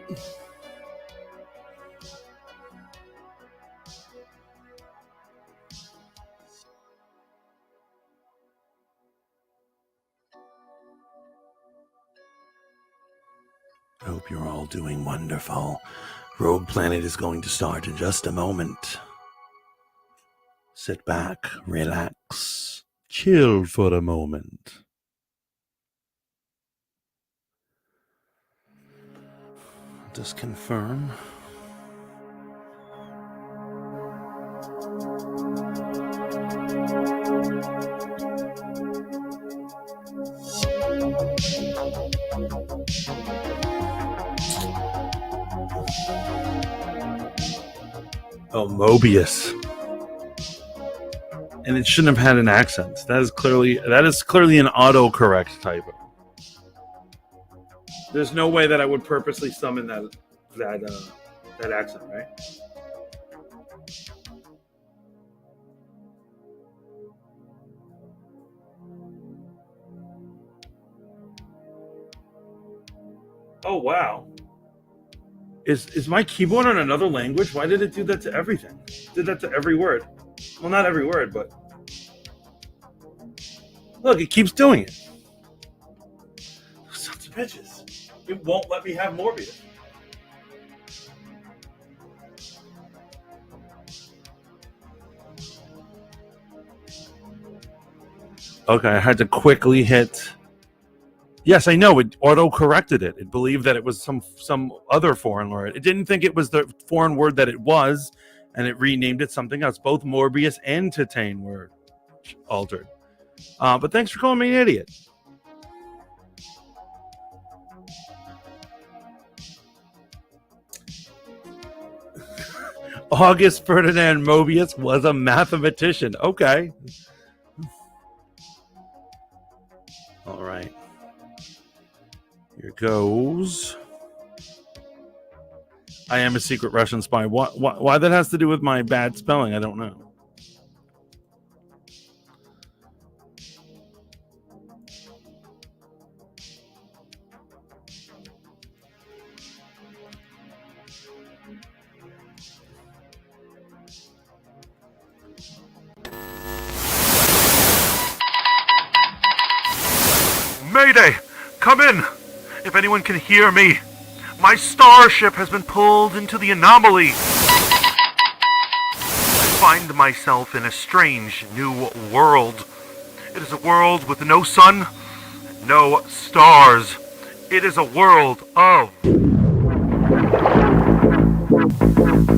I hope you're all doing wonderful. Rogue Planet is going to start in just a moment. Sit back, relax, chill for a moment. Just confirm. Oh, Morbius. And it shouldn't have had an accent. That is clearly an autocorrect typo. There's no way that I would purposely summon that accent, right? Oh wow. Is my keyboard on another language? Why did it do that to everything? It did that to every word. Well, not every word, but look, it keeps doing it. Sons of bitches. It won't let me have Morbius. Okay, I had to quickly hit. Yes, I know. It auto-corrected it. It believed that it was some other foreign word. It didn't think it was the foreign word that it was, and it renamed it something else. Both Morbius and Titane were altered. But thanks for calling me an idiot. August Ferdinand Mobius was a mathematician. Okay. All right. Here goes. I am a secret Russian spy. Why that has to do with my bad spelling, I don't know. Mayday! Come in! If anyone can hear me, my starship has been pulled into the anomaly. I find myself in a strange new world. It is a world with no sun, no stars. It is a world of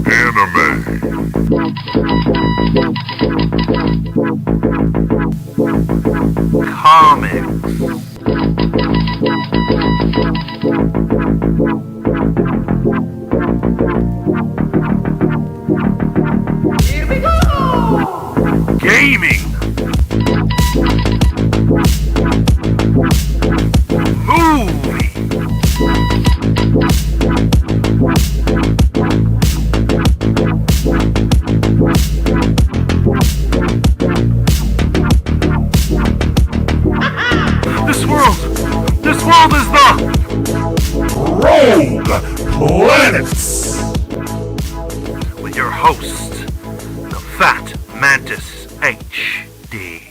anime. Comics. Here we go! Gaming. Movie. This world is the Rogue Planets with your host, the Fat Mantis HD.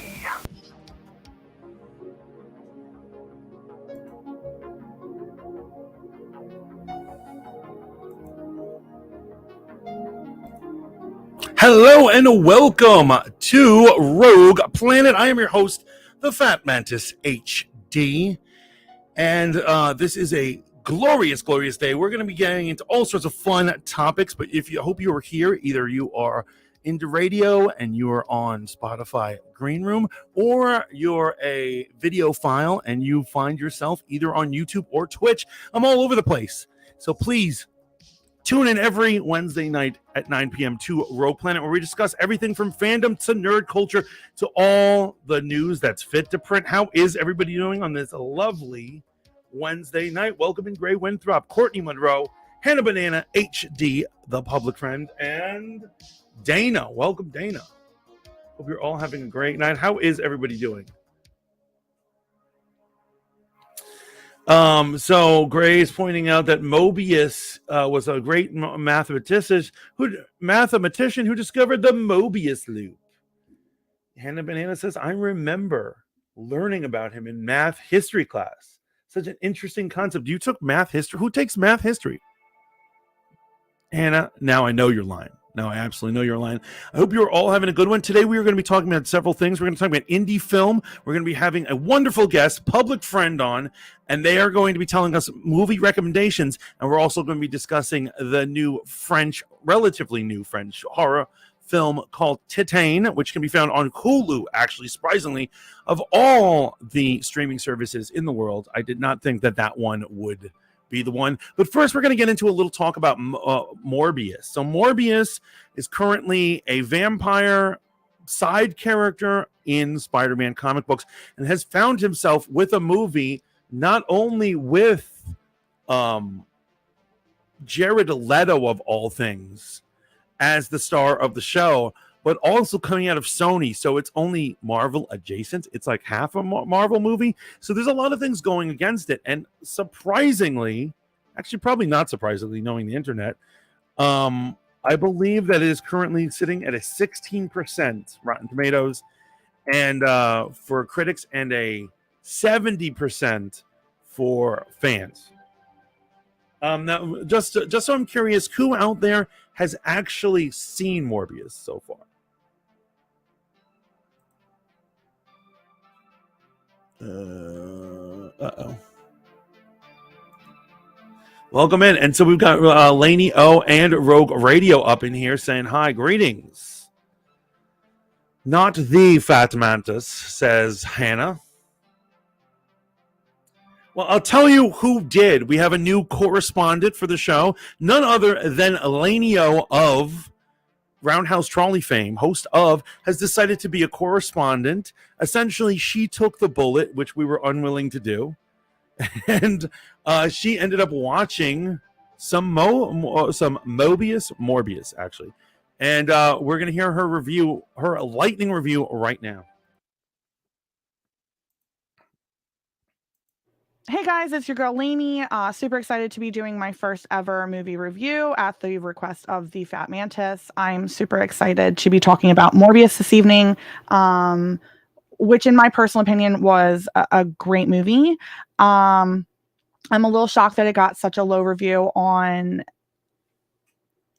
Hello and welcome to Rogue Planet. I am your host, the Fat Mantis HD. And this is a glorious, glorious day. We're going to be getting into all sorts of fun topics. But I hope you are here, either you are into radio and you are on Spotify Green Room, or you're a video file and you find yourself either on YouTube or Twitch. I'm all over the place. So please tune in every Wednesday night at 9 p.m. to Rogue Planet, where we discuss everything from fandom to nerd culture to all the news that's fit to print. How is everybody doing on this lovely Wednesday night? Welcome in Gray Winthrop, Courtney Monroe, Hannah Banana, HD, the public friend, and Dana. Welcome, Dana. Hope you're all having a great night. How is everybody doing? So Gray is pointing out that Mobius was a great mathematician who discovered the Mobius loop. Hannah Banana says, I remember learning about him in math history class. Such an interesting concept. You took math history. Who takes math history? Hannah, now I know you're lying. Now I absolutely know you're lying. I hope you're all having a good one. Today we are going to be talking about several things. We're going to talk about indie film. We're going to be having a wonderful guest, public friend on, and they are going to be telling us movie recommendations. And we're also going to be discussing the new relatively new French horror film called Titane, which can be found on Hulu, actually, surprisingly. Of all the streaming services in the world, I did not think that one would be the one. But first, we're going to get into a little talk about Morbius. So Morbius is currently a vampire side character in Spider-Man comic books and has found himself with a movie not only with Jared Leto, of all things, as the star of the show, but also coming out of Sony. So it's only Marvel adjacent. It's like half a Marvel movie. So there's a lot of things going against it. And surprisingly, actually probably not surprisingly, knowing the internet, I believe that it is currently sitting at a 16% Rotten Tomatoes and for critics and a 70% for fans. Now, just so I'm curious, who out there has actually seen Morbius so far? Uh-oh. Welcome in. And so we've got Lainey O and Rogue Radio up in here saying hi, greetings. Not the Fat Mantis, says Hannah. Well, I'll tell you who did. We have a new correspondent for the show, none other than Lainey O of Roundhouse Trolley fame, host of, has decided to be a correspondent. Essentially, she took the bullet, which we were unwilling to do, and she ended up watching some Morbius, actually. And we're going to hear her review, her lightning review right now. Hey guys, it's your girl Lainey. Super excited to be doing my first ever movie review at the request of the Fat Mantis. I'm super excited to be talking about Morbius this evening, which in my personal opinion was a great movie. I'm a little shocked that it got such a low review on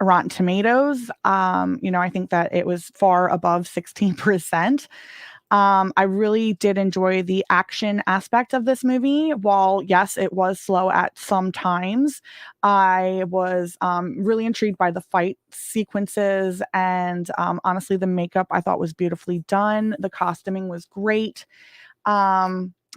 Rotten Tomatoes. I think that it was far above 16%. I really did enjoy the action aspect of this movie. While, yes, it was slow at some times, I was really intrigued by the fight sequences. And honestly, the makeup I thought was beautifully done. The costuming was great.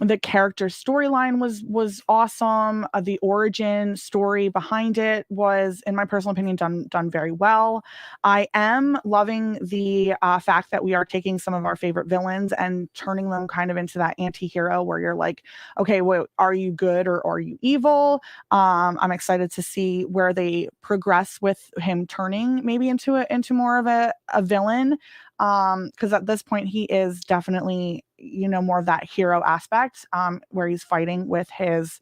The character storyline was awesome. The origin story behind it was, in my personal opinion, done very well. I am loving the fact that we are taking some of our favorite villains and turning them kind of into that anti-hero where you're like, okay, well, are you good or are you evil? I'm excited to see where they progress with him turning maybe into more of a villain. Because at this point he is definitely, more of that hero aspect, where he's fighting with his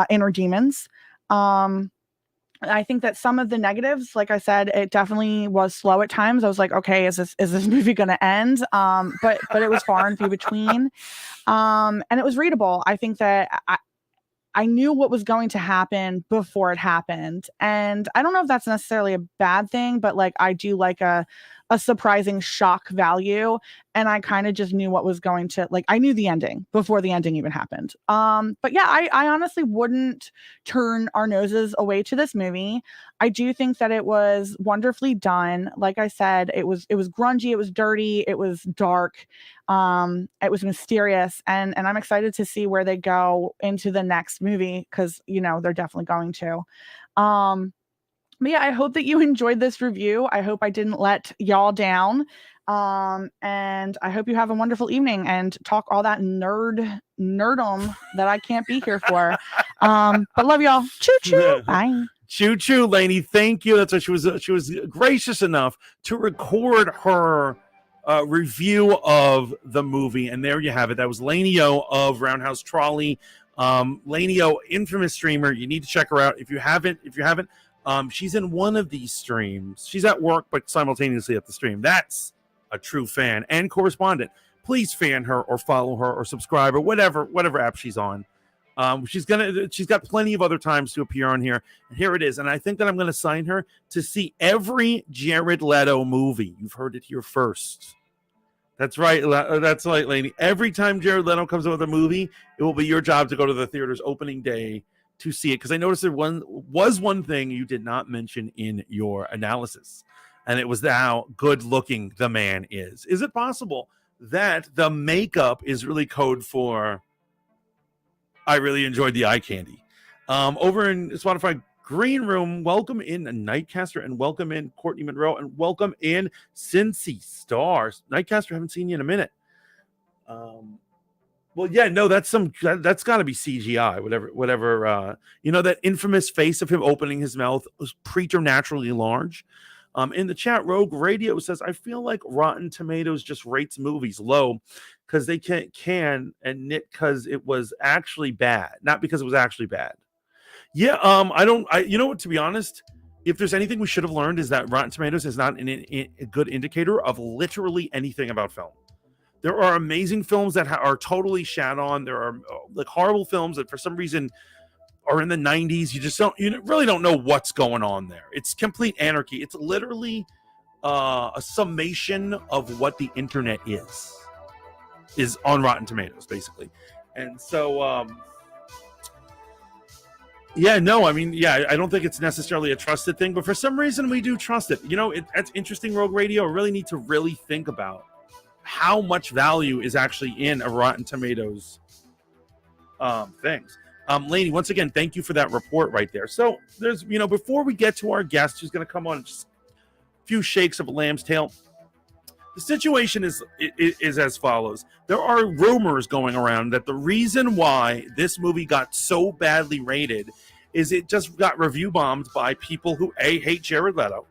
inner demons. I think that some of the negatives, like I said, it definitely was slow at times. I was like, okay, is this movie going to end? But it was far and few between. And it was readable. I think that I knew what was going to happen before it happened. And I don't know if that's necessarily a bad thing, but like I do like a surprising shock value. And I kind of just knew what was going to, like, I knew the ending before the ending even happened. But yeah, I honestly wouldn't turn our noses away to this movie. I do think that it was wonderfully done. Like I said, it was grungy, it was dirty, it was dark, it was mysterious, and I'm excited to see where they go into the next movie, because they're definitely going to. But yeah, I hope that you enjoyed this review. I hope I didn't let y'all down. And I hope you have a wonderful evening and talk all that nerdum that I can't be here for. But love y'all. Choo choo. Bye. Choo choo, Lainey. Thank you. That's what she was gracious enough to record her review of the movie. And there you have it. That was Lainey O of Roundhouse Trolley. Lanio, infamous streamer. You need to check her out. If you haven't, she's in one of these streams. She's at work, but simultaneously at the stream. That's a true fan and correspondent. Please fan her or follow her or subscribe or whatever app she's on. She's got plenty of other times to appear on here. And here it is. And I think that I'm going to sign her to see every Jared Leto movie. You've heard it here first. That's right. That's right, Lainey. Every time Jared Leto comes out with a movie, it will be your job to go to the theater's opening day to see it. Because I noticed there was one thing you did not mention in your analysis. And it was how good looking the man is. Is it possible that the makeup is really code for I really enjoyed the eye candy? Over in Spotify Green Room, welcome in Nightcaster and welcome in Courtney Monroe and welcome in Cincy Stars. Nightcaster, haven't seen you in a minute. Well, yeah, no, that's got to be CGI. Whatever. That infamous face of him opening his mouth was preternaturally large. In the chat, Rogue Radio says, I feel like Rotten Tomatoes just rates movies low because they can and nit because it was actually bad, not because it was actually bad. Yeah, you know what, to be honest, if there's anything we should have learned is that Rotten Tomatoes is not a good indicator of literally anything about film. There are amazing films that are totally shat on. There are like horrible films that for some reason are in the 90s. You really don't know what's going on there. It's complete anarchy. It's literally a summation of what the internet is on Rotten Tomatoes, basically. And so, I don't think it's necessarily a trusted thing, but for some reason we do trust it. That's interesting, Rogue Radio. I really need to really think about how much value is actually in a Rotten Tomatoes things. Lainey, once again, thank you for that report right there. So there's, before we get to our guest who's going to come on, just a few shakes of a lamb's tail. The situation is as follows. There are rumors going around that the reason why this movie got so badly rated is it just got review bombed by people who hate Jared Leto,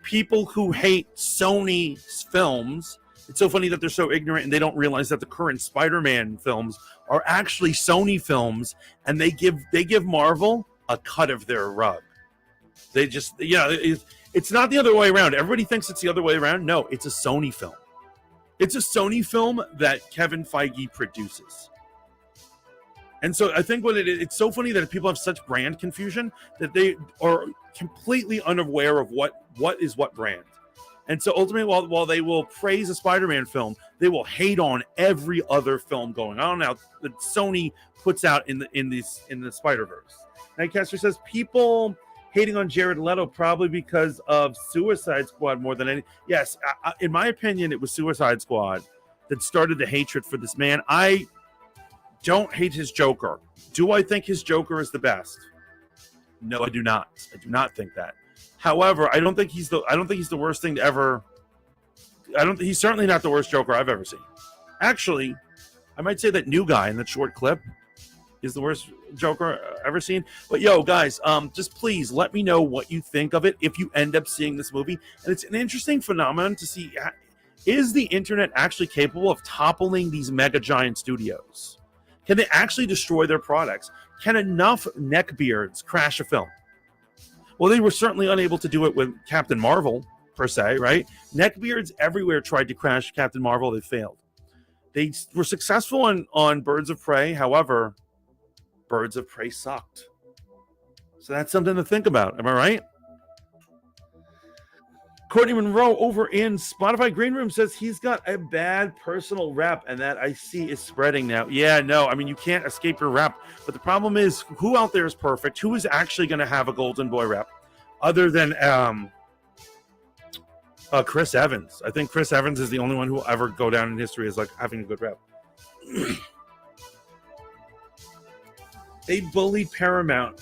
people who hate Sony's films. It's so funny that they're so ignorant and they don't realize that the current Spider-Man films are actually Sony films, and they give Marvel a cut of their rug. They just, it's not the other way around. Everybody thinks it's the other way around. No, it's a Sony film. It's a Sony film that Kevin Feige produces. And so I think it's so funny that people have such brand confusion that they are completely unaware of what is what brand. And so ultimately, while they will praise a Spider-Man film, they will hate on every other film going on now that Sony puts out in the Spider-Verse. Nightcaster says people hating on Jared Leto probably because of Suicide Squad more than any. Yes, in my opinion, it was Suicide Squad that started the hatred for this man. I don't hate his Joker. Do I think his Joker is the best? No, I do not. I do not think that. However, I don't think he's the worst thing to ever. He's certainly not the worst Joker I've ever seen. Actually, I might say that new guy in that short clip is the worst Joker I've ever seen. But yo, guys, just please let me know what you think of it if you end up seeing this movie. And it's an interesting phenomenon to see: is the internet actually capable of toppling these mega giant studios? Can they actually destroy their products? Can enough neckbeards crash a film? Well, they were certainly unable to do it with Captain Marvel, per se, right? Neckbeards everywhere tried to crash Captain Marvel. They failed. They were successful on Birds of Prey. However, Birds of Prey sucked. So that's something to think about. Am I right? Courtney Monroe over in Spotify Green Room says he's got a bad personal rep, and that I see is spreading now. Yeah, no, I mean, you can't escape your rep. But the problem is, who out there is perfect? Who is actually going to have a golden boy rep other than Chris Evans? I think Chris Evans is the only one who will ever go down in history as like having a good rep. They bullied Paramount.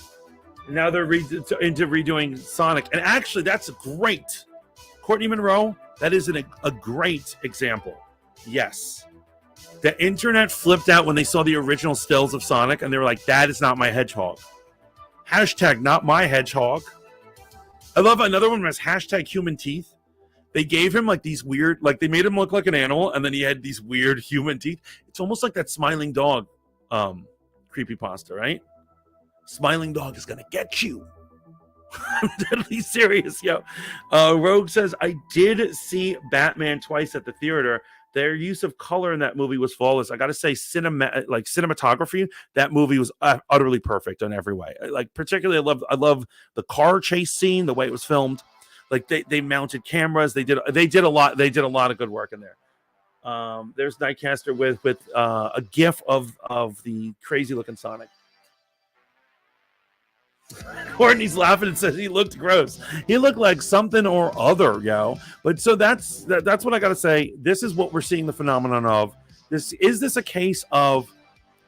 And now they're into redoing Sonic. And actually, that's great. Courtney Monroe, that is a great example. Yes. The internet flipped out when they saw the original stills of Sonic, and they were like, that is not my hedgehog. Hashtag not my hedgehog. I love another one was hashtag human teeth. They gave him like these weird, like they made him look like an animal, and then he had these weird human teeth. It's almost like that smiling dog creepypasta, right? Smiling dog is gonna get you. I'm deadly serious, yo. Rogue says, I did see Batman twice at the theater. Their use of color in that movie was flawless. I gotta say, cinematography, that movie was utterly perfect in every way. Like, particularly, I love the car chase scene, the way it was filmed. Like, they mounted cameras. They did a lot of good work in there. There's Nightcaster with a gif of the crazy looking Sonic. Courtney's laughing and says he looked gross. He looked like something or other, yo. But so that's what I gotta say. This is what we're seeing the phenomenon of. Is this a case of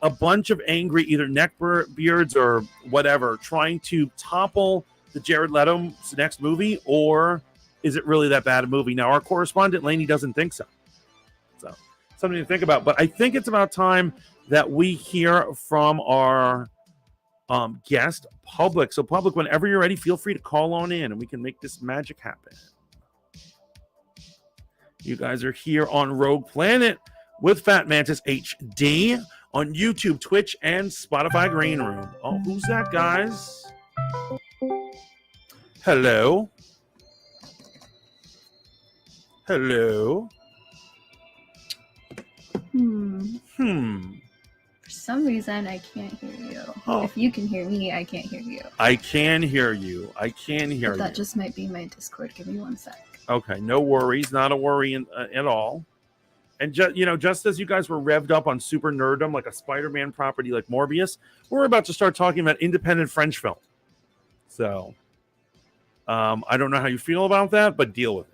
a bunch of angry either neckbeards or whatever trying to topple the Jared Leto's next movie, or is it really that bad a movie? Now, our correspondent Lainey doesn't think so. So something to think about. But I think it's about time that we hear from our guest Public. So Public, whenever you're ready, feel free to call on in and we can make this magic happen. You guys are here on Rogue Planet with Fat Mantis HD on YouTube, Twitch, and Spotify Green Room. Oh, who's that, guys? Hello. Hello. For some reason, I can't hear you. Oh. If you can hear me, I can't hear you. I can hear you. That just might be my Discord. Give me one sec. Okay, no worries. Not a worry at all. And just as you guys were revved up on super nerddom, like a Spider-Man property like Morbius, we're about to start talking about independent French film. So, I don't know how you feel about that, but deal with it.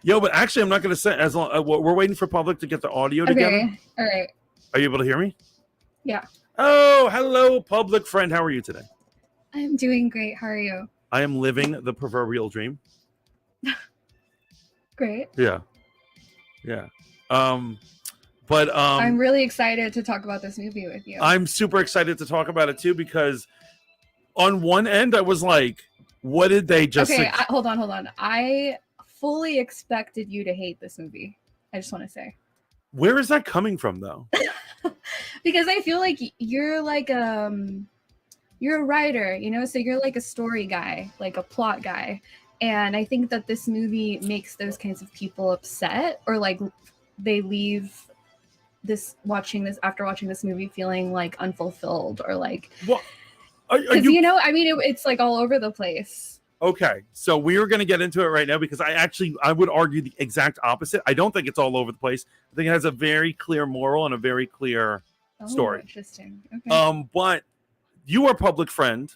Yo, but actually, I'm not going to say as long. We're waiting for Public to get the audio together. Okay, all right. Are you able to hear me? Yeah. Oh, hello, Public friend. How are you today? I'm doing great. How are you? I am living the proverbial dream. Great. Yeah. But I'm really excited to talk about this movie with you. I'm super excited to talk about it too, because on one end I was like, what did they just Okay, hold on. I fully expected you to hate this movie. I just want to say. Where is that coming from though? Because I feel like you're like you're a writer, so you're like a story guy, like a plot guy. And I think that this movie makes those kinds of people upset, or like they leave after watching this movie feeling like unfulfilled, or like, what? It's like all over the place. Okay, so we are going to get into it right now, because I would argue the exact opposite. I don't think it's all over the place. I think it has a very clear moral and a very clear story. Interesting. Okay. But you are a Public friend.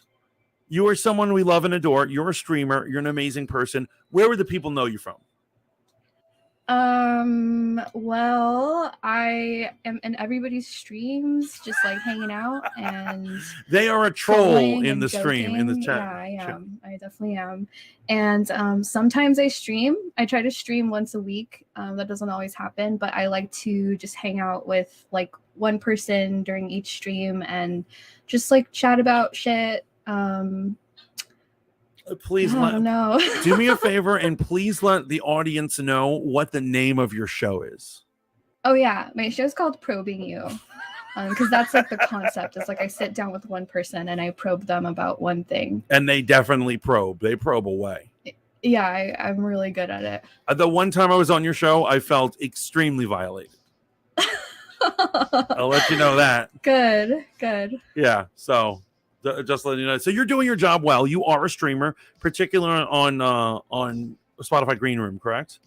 You are someone we love and adore. You're a streamer. You're an amazing person. Where would the people know you from? Well, I am in everybody's streams, just like hanging out, and they are a troll in the stream, in the chat. Yeah, I am. I definitely am. And sometimes I stream. I try to stream once a week. That doesn't always happen, but I like to just hang out with like one person during each stream and just like chat about shit. Please do me a favor and please let the audience know what the name of your show is. Oh yeah, my show's called Probing You, because that's like the concept. It's like I sit down with one person and I probe them about one thing. And they definitely probe. They probe away. Yeah, I'm really good at it. The one time I was on your show, I felt extremely violated. I'll let you know that. Good. Yeah, so just letting you know. So you're doing your job well. You are a streamer, particularly on Spotify Green Room, correct?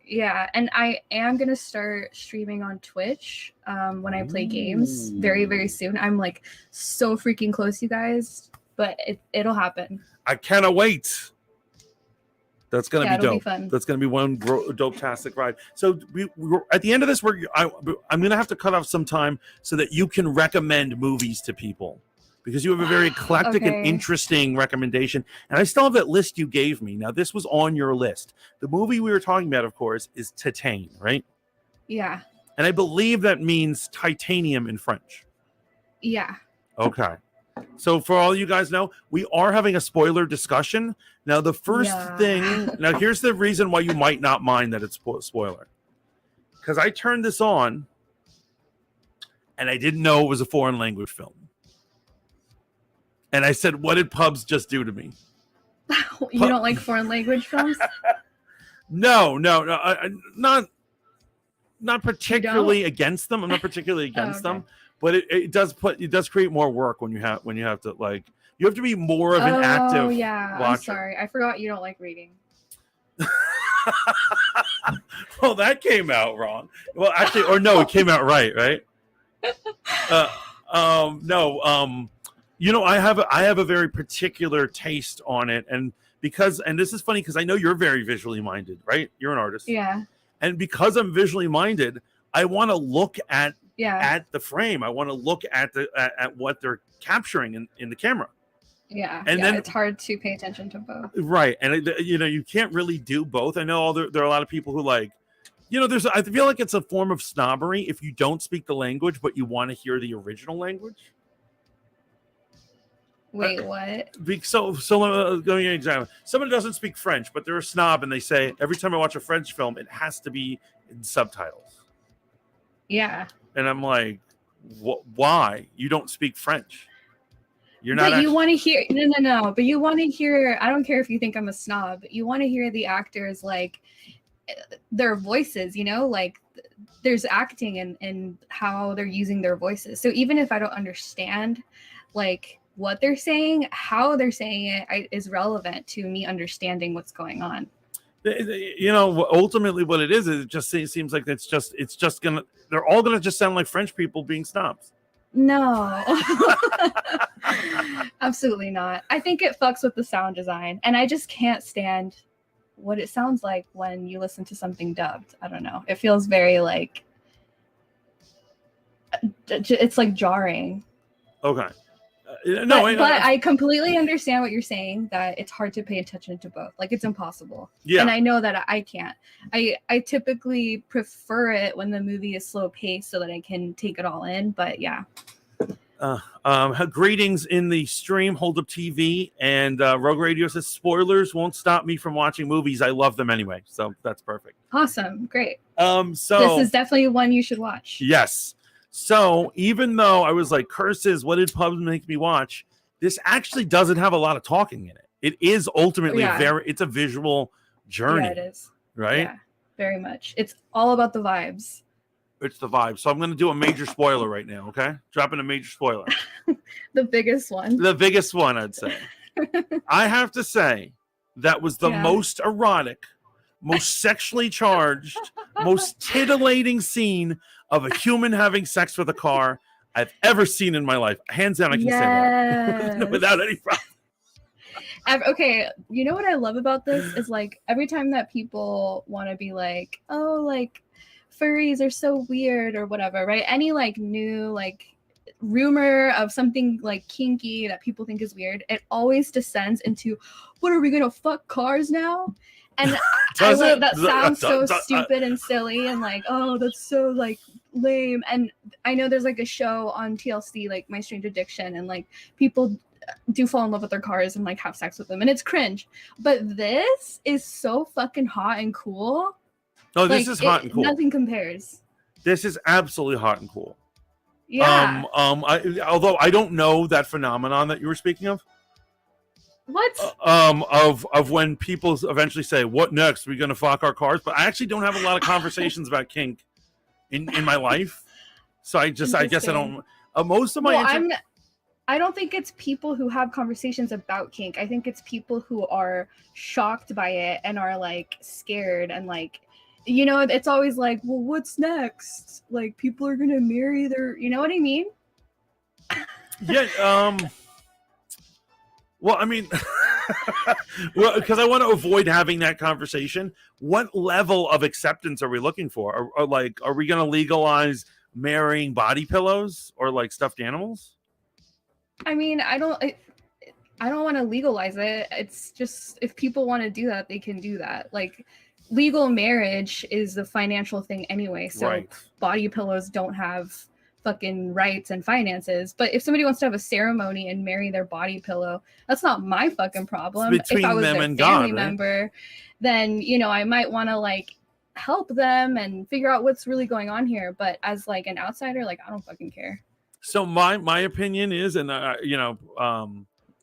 Yeah, and I am gonna start streaming on Twitch when I play games very, very soon. I'm like so freaking close, you guys, but it'll happen. I cannot wait. That's gonna be dope. Be fun. That's gonna be one dope-tastic ride. So we're at the end of this, I'm gonna have to cut off some time so that you can recommend movies to people, because you have a very eclectic and interesting recommendation. And I still have that list you gave me. Now, this was on your list. The movie we were talking about, of course, is Titane, right? Yeah. And I believe that means titanium in French. Yeah. Okay. So for all you guys know, we are having a spoiler discussion. Now, the first thing... Now, here's the reason why you might not mind that it's spoiler. because I turned this on and I didn't know it was a foreign language film. And I said, what did pubs just do to me? You don't like foreign language films? No, not particularly against them. I'm not particularly against them, but it does create more work when you have to, like, you have to be more of an active watcher. I'm sorry, I forgot you don't like reading. Well, that came out wrong. Well, actually, or no, it came out right. No. You know, I have a very particular taste on it, and this is funny because I know you're very visually minded, right? You're an artist. Yeah. And because I'm visually minded, I want to look at the frame. I want to look at what they're capturing in the camera. Yeah. And then it's hard to pay attention to both. Right. And you can't really do both. I know there are a lot of people who, like, I feel like it's a form of snobbery if you don't speak the language, but you want to hear the original language. Wait, what? So let me give you an example. Someone doesn't speak French, but they're a snob, and they say, every time I watch a French film, it has to be in subtitles. Yeah. And I'm like, why? You don't speak French. You're not. But you want to hear no. But you want to hear. I don't care if you think I'm a snob. But you want to hear the actors, like, their voices. Like, there's acting and how they're using their voices. So even if I don't understand, like, what they're saying, how they're saying it is relevant to me understanding what's going on. Ultimately what it is, it just seems like it's just they're all gonna just sound like French people being snobs. No. Absolutely not. I think it fucks with the sound design, and I just can't stand what it sounds like when you listen to something dubbed. I don't know. It feels very, like, it's like jarring. Okay. But I completely understand what you're saying, that it's hard to pay attention to both. Like, it's impossible. Yeah. And I know that I can't. I typically prefer it when the movie is slow paced so that I can take it all in. But yeah. Greetings in the stream, Hold Up TV, and Rogue Radio says spoilers won't stop me from watching movies. I love them anyway, so that's perfect. Awesome, great. So this is definitely one you should watch. Yes. So even though I was like, curses, what did pubs make me watch? This actually doesn't have a lot of talking in it. It is ultimately it's a visual journey. Yeah, it is. Right? Yeah, very much. It's all about the vibes. It's the vibe. So I'm going to do a major spoiler right now, okay? Dropping a major spoiler. The biggest one. The biggest one, I'd say. I have to say, that was the most erotic, most sexually charged, most titillating scene of a human having sex with a car I've ever seen in my life. Hands down, I can say that. Without any problem. Okay, you know what I love about this is, like, every time that people want to be like, oh, like, furries are so weird or whatever, right? Any, like, new, like, rumor of something, like, kinky that people think is weird, it always descends into, what, are we gonna fuck cars now? And that sounds so stupid and silly and, like, oh, that's so, like, lame. And I know there's, like, a show on TLC, like, My Strange Addiction, and, like, people do fall in love with their cars and, like, have sex with them, and it's cringe. But this is so fucking hot and cool. Oh, this is hot and cool. Nothing compares. This is absolutely hot and cool. Yeah. Although I don't know that phenomenon that you were speaking of. What? Of when people eventually say, "What next? We're gonna fuck our cars?" But I actually don't have a lot of conversations about kink in my life, so I guess I don't. Most of my I don't think it's people who have conversations about kink. I think it's people who are shocked by it and are, like, scared and, like, it's always like, well, what's next? Like, people are gonna marry their, you know what I mean? Yeah. Well, I mean, because I want to avoid having that conversation. What level of acceptance are we looking for? Are we going to legalize marrying body pillows or, like, stuffed animals? I mean, I don't want to legalize it. It's just, if people want to do that, they can do that. Like, legal marriage is the financial thing anyway. So body pillows don't have fucking rights and finances. But if somebody wants to have a ceremony and marry their body pillow, that's not my fucking problem. It's between if I was them their and family God, member, then, I might want to, like, help them and figure out what's really going on here. But as like an outsider, like I don't fucking care. So my opinion is, and you know,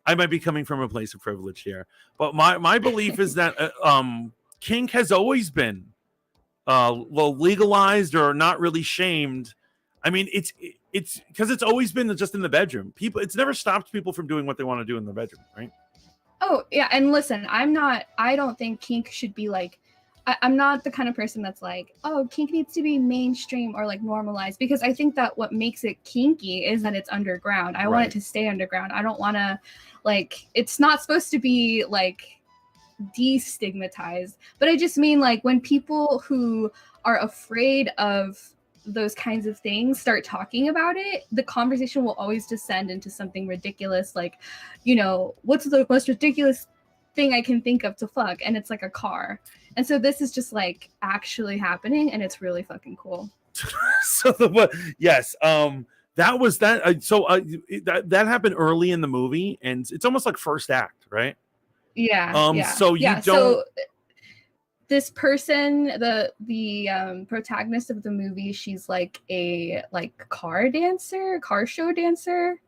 I might be coming from a place of privilege here, but my belief is that kink has always been legalized or not really shamed. I mean, it's because it's always been just in the bedroom. It's never stopped people from doing what they want to do in their bedroom, right? Oh yeah, and listen, I don't think kink should be like, I'm not the kind of person that's like, oh, kink needs to be mainstream or like normalized, because I think that what makes it kinky is that it's underground. I want it to stay underground. I don't want to, like, it's not supposed to be like destigmatized, but I just mean like when people who are afraid of those kinds of things start talking about it, the conversation will always descend into something ridiculous, like, you know, what's the most ridiculous thing I can think of to fuck, and it's like a car. And so this is just like actually happening, and it's really fucking cool. So yes, that was that. That happened early in the movie, and it's almost like first act, right? Yeah. So you don't. So this person, the protagonist of the movie, she's like a car show dancer.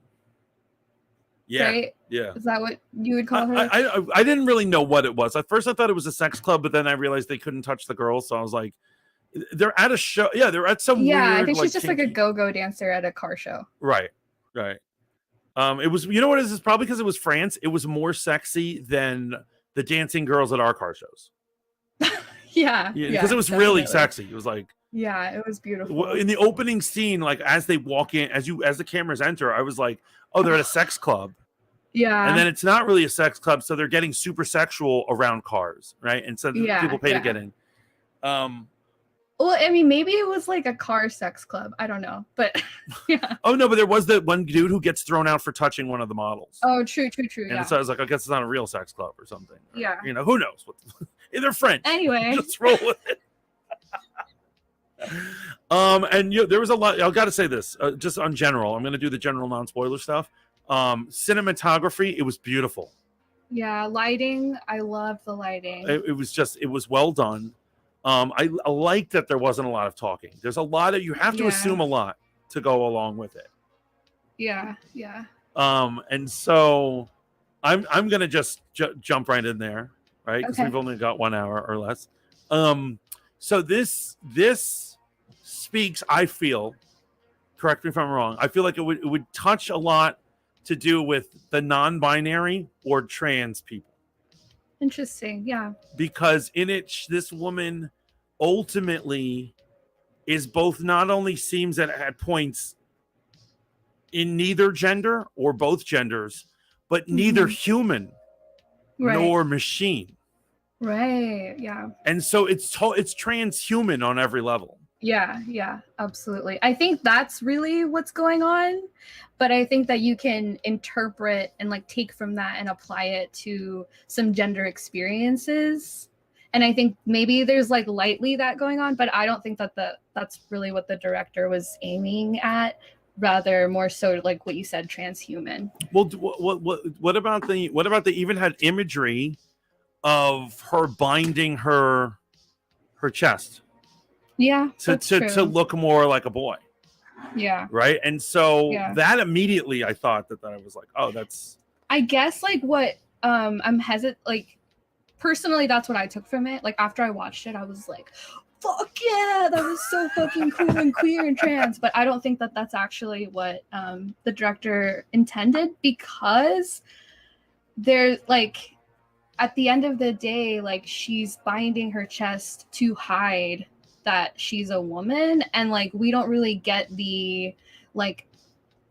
Yeah. Right? Yeah. Is that what you would call her? I didn't really know what it was. At first I thought it was a sex club, but then I realized they couldn't touch the girls. So I was like, they're at a show. Yeah, they're at some weird, I think she's just kinky, like a go-go dancer at a car show. Right. It was, you know what it is? It's probably because it was France. It was more sexy than the dancing girls at our car shows. Yeah, because it was definitely really sexy. It was like, yeah, it was beautiful. In the opening scene, like as they walk in, as the cameras enter, I was like, oh, they're at a sex club. Yeah. And then it's not really a sex club, so they're getting super sexual around cars, right? And so people pay to get in. Well, I mean, maybe it was like a car sex club. I don't know, but yeah. Oh no, but there was that one dude who gets thrown out for touching one of the models. Oh, true. And so I was like, I guess it's not a real sex club or something. Yeah. You know, who knows? They're French. Anyway, just roll with it. And there was a lot. I got to say this, just on general. I'm going to do the general non-spoiler stuff. Cinematography, it was beautiful. Yeah, lighting. I love the lighting. It was well done. I like that there wasn't a lot of talking. There's a lot of, you have to assume a lot to go along with it. Yeah. And so I'm gonna just jump right in there, right? Because we've only got 1 hour or less. So this speaks, I feel, correct me if I'm wrong, I feel like it would touch a lot to do with the non-binary or trans people. Interesting, yeah. Because in it, this woman ultimately is both, not only seems at points in neither gender or both genders, but neither human nor machine. Right, yeah. And so it's transhuman on every level. Yeah, absolutely. I think that's really what's going on, but I think that you can interpret and like take from that and apply it to some gender experiences. And I think maybe there's like lightly that going on, but I don't think that that's really what the director was aiming at. Rather, more so like what you said, transhuman. Well, what about they even had imagery of her binding her chest? Yeah, to look more like a boy. Yeah. Right. And so that immediately I thought that I was like, oh, that's, I guess like what I'm hesitant, like personally, that's what I took from it. Like after I watched it, I was like, fuck yeah, that was so fucking cool and queer and trans. But I don't think that that's actually what the director intended, because there's like, at the end of the day, like she's binding her chest to hide that she's a woman, and like we don't really get the like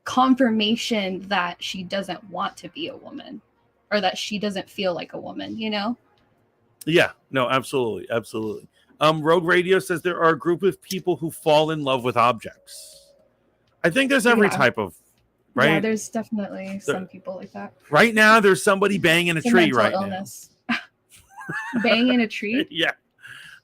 confirmation that she doesn't want to be a woman, or that she doesn't feel like a woman, you know? Yeah, no, absolutely. Rogue Radio says there are a group of people who fall in love with objects. I think there's every type of, right? Yeah, there's definitely some people like that. Right now there's somebody banging a tree right illness. Now. Banging a tree? Yeah.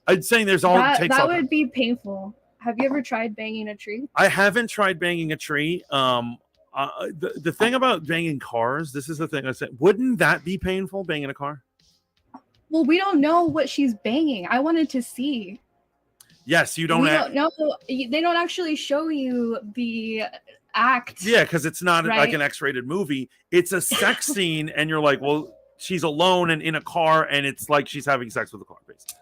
I'm saying there's all that would be painful. Have you ever tried banging a tree? I haven't tried banging a tree. The thing about banging cars, this is the thing I said, wouldn't that be painful, banging a car? Well, we don't know what she's banging. I wanted to see. Yes, you don't. We don't know. They don't actually show you the act. Yeah, because it's not like right? an X-rated movie. It's a sex scene, and you're like, well, she's alone and in a car, and it's like she's having sex with a car, basically.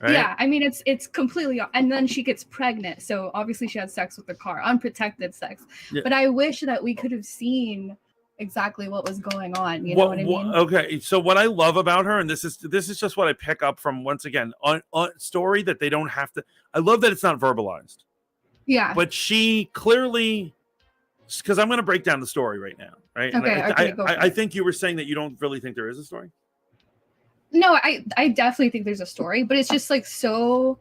Right? Yeah, I mean it's completely, and then she gets pregnant, so obviously she had sex with the car, unprotected sex. Yeah. But I wish that we could have seen exactly what was going on. You know what I mean? Okay, so what I love about her, and this is just what I pick up from, once again, on story that they don't have to. I love that it's not verbalized. Yeah. But she clearly, because I'm going to break down the story right now, right? Okay. And I think you were saying that you don't really think there is a story. No, I definitely think there's a story, but it's just like so.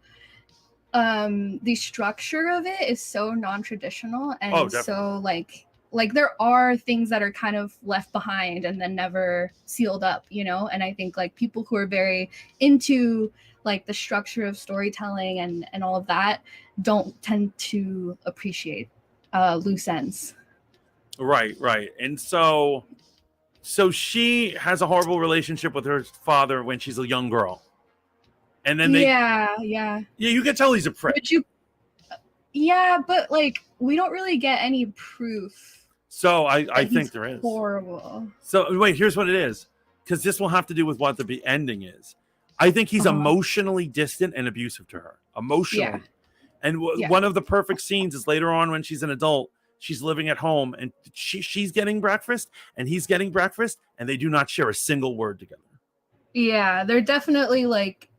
The structure of it is so non-traditional, and so like there are things that are kind of left behind and then never sealed up, you know. And I think like people who are very into like the structure of storytelling and all of that don't tend to appreciate loose ends. Right. And so she has a horrible relationship with her father when she's a young girl, and then you can tell he's a prick. But like we don't really get any proof. So I think there is. Horrible. So wait, here's what it is, because this will have to do with what the ending is. I think he's emotionally distant and abusive to her. Emotionally. And one of the perfect scenes is later on when she's an adult. She's living at home, and she's getting breakfast, and he's getting breakfast, and they do not share a single word together. Yeah, they're definitely like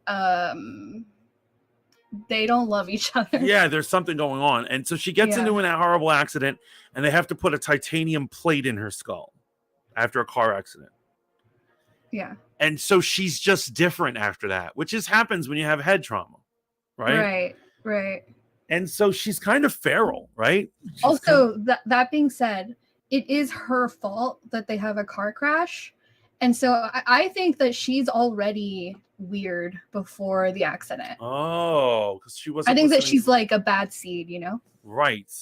they don't love each other. Yeah, there's something going on. And so she gets into a horrible accident, and they have to put a titanium plate in her skull after a car accident. Yeah. And so she's just different after that, which happens when you have head trauma, right? Right. And so she's kind of feral, right? That being said, it is her fault that they have a car crash. And so I think that she's already weird before the accident. Oh, because she wasn't. I think that she's like a bad seed, you know? Right.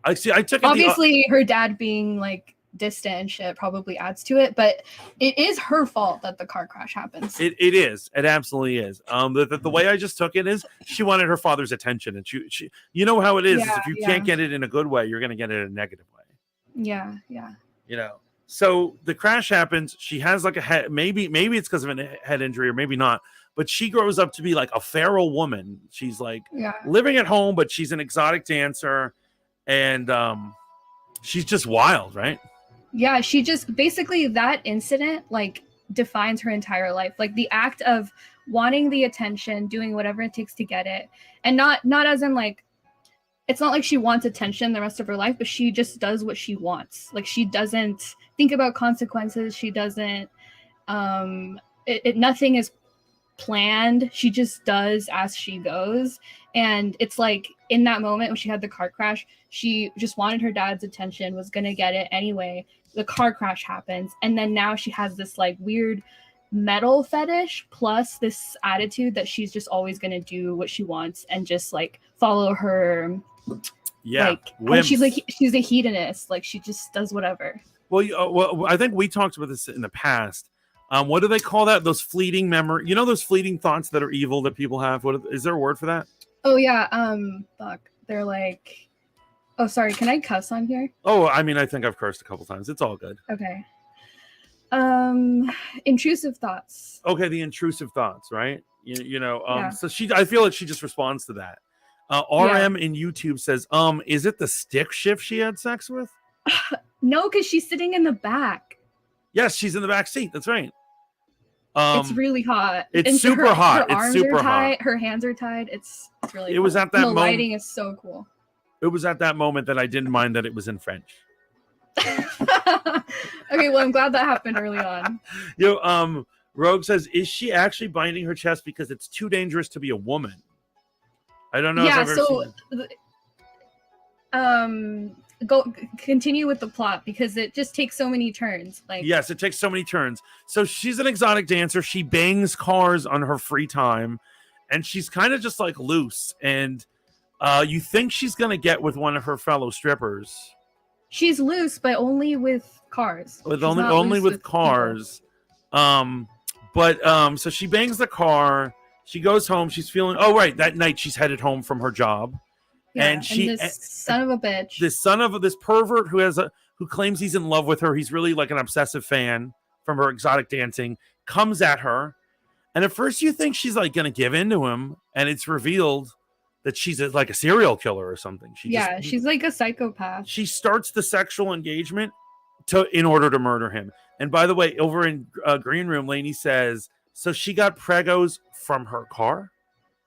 I see. I took it obviously her dad being like distant and shit probably adds to it, but it is her fault that the car crash happens. It is. It absolutely is. The way I just took it is she wanted her father's attention, and she you know how it is if you can't get it in a good way, you're going to get it in a negative way. Yeah. You know. So the crash happens. She has like a head. Maybe it's because of a head injury, or maybe not. But she grows up to be like a feral woman. She's like living at home, but she's an exotic dancer, and she's just wild, right? Yeah, she just basically, that incident like defines her entire life. Like the act of wanting the attention, doing whatever it takes to get it, and not as in like, it's not like she wants attention the rest of her life, but she just does what she wants. Like she doesn't think about consequences. She doesn't nothing is planned. She just does as she goes. And it's like in that moment when she had the car crash, she just wanted her dad's attention, was gonna get it anyway. The car crash happens, and then now she has this like weird metal fetish plus this attitude that she's just always gonna do what she wants and just like follow her. She's a hedonist. Like she just does whatever. Well, I think we talked about this in the past. What do they call that? Those fleeting memory, those fleeting thoughts that are evil that people have. Is there a word for that? Oh yeah. They're like, oh, sorry. Can I cuss on here? Oh, I mean, I think I've cursed a couple times. It's all good. Okay. Intrusive thoughts. Okay. The intrusive thoughts, right? So I feel like she just responds to that. RM in YouTube says, is it the stick shift she had sex with? No, because she's sitting in the back. Yes, she's in the back seat. That's right. It's really hot. It's super hot. Her arms are tied. Her hands are tied. It's really cool. Was at that moment. The lighting is so cool. It was at that moment that I didn't mind that it was in French. Okay, well, I'm glad that happened early on. Rogue says, is she actually binding her chest because it's too dangerous to be a woman? I don't know. Yeah, continue with the plot because it just takes so many turns. Yes, it takes so many turns. So she's an exotic dancer. She bangs cars on her free time, and she's kind of just like loose. And you think she's gonna get with one of her fellow strippers. She's loose, but only with cars. Only with cars. So she bangs the car. She goes home. She's feeling. Oh, right. That night, she's headed home from her job, Yeah, and this son of a bitch. this son of this pervert who claims he's in love with her. He's really like an obsessive fan from her exotic dancing. Comes at her, and at first you think she's like gonna give in to him, and it's revealed that she's like a serial killer or something. She's like a psychopath. She starts the sexual engagement in order to murder him. And by the way, over in Green Room, Lainey says, so she got pregos from her car?